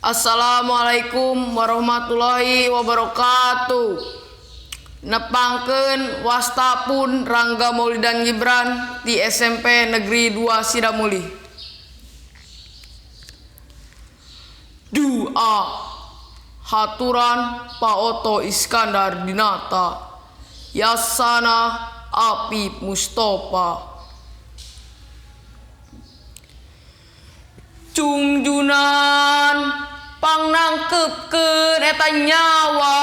Assalamualaikum warahmatullahi wabarakatuh. Nepangkeun wastapun Rangga Maulidan Gibran di SMP Negeri 2 Sidamuli. Doa haturan Pak Oto Iskandar Dinata, Yasana Apip Mustofa. Cungjunan pangnangkepkeun eta nyawa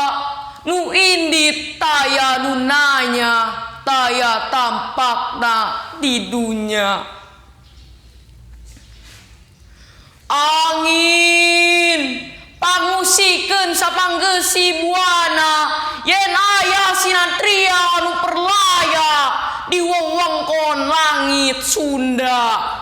nu indit taya nu nanya taya tampakna di dunya. Angin pangusikeun sapanggeusi buana yen aya sinatria anu perlaya di wewengkon langit Sunda.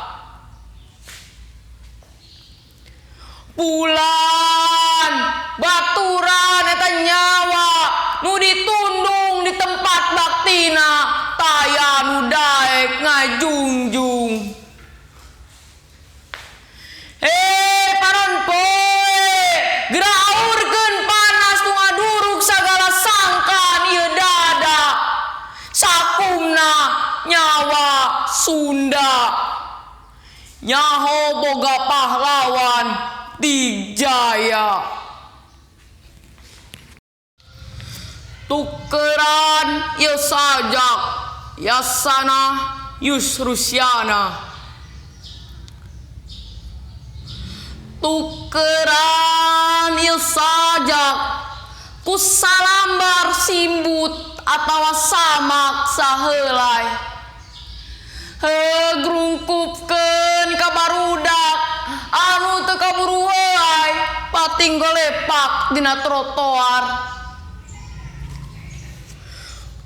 Bulan baturan eta nyawa nu ditundung di tempat baktina taya nu daek ngajungjung. Paron poe geraurkeun panas nu ngaduruk sagala sangkan ieu dada sakumna nyawa Sunda nyaho boga pahlawan dijaya. Tukeran ieu sajak Yasana Yusrusyana. Tukeran ieu sajak ku salambar simbut atawa samak saheulai. Grungkupkeun ka barudak anu teu kaburu wae pating golepak dina trotoar.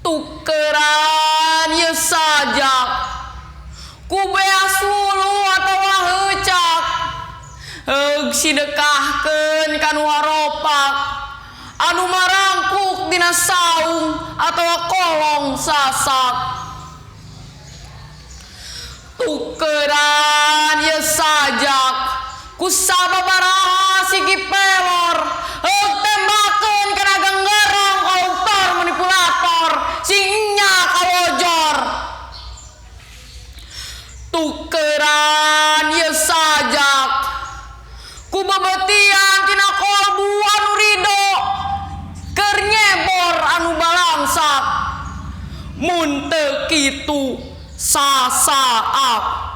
Tukeran ieu sajak ku beas wulu atawa heucak sidekahkeun ka nu haropak anu marangkuk dina saung atawa kolong sasak. Tukeran ieu sajak ku sababaraha sigi pelor tembakeun kana ganggerong koruptor manipulator sing nya kalojor. Tukeran ieu sajak ku babetian tina kolbu anu rido keur nyebor anu balangsak mun teu kitu sasaak.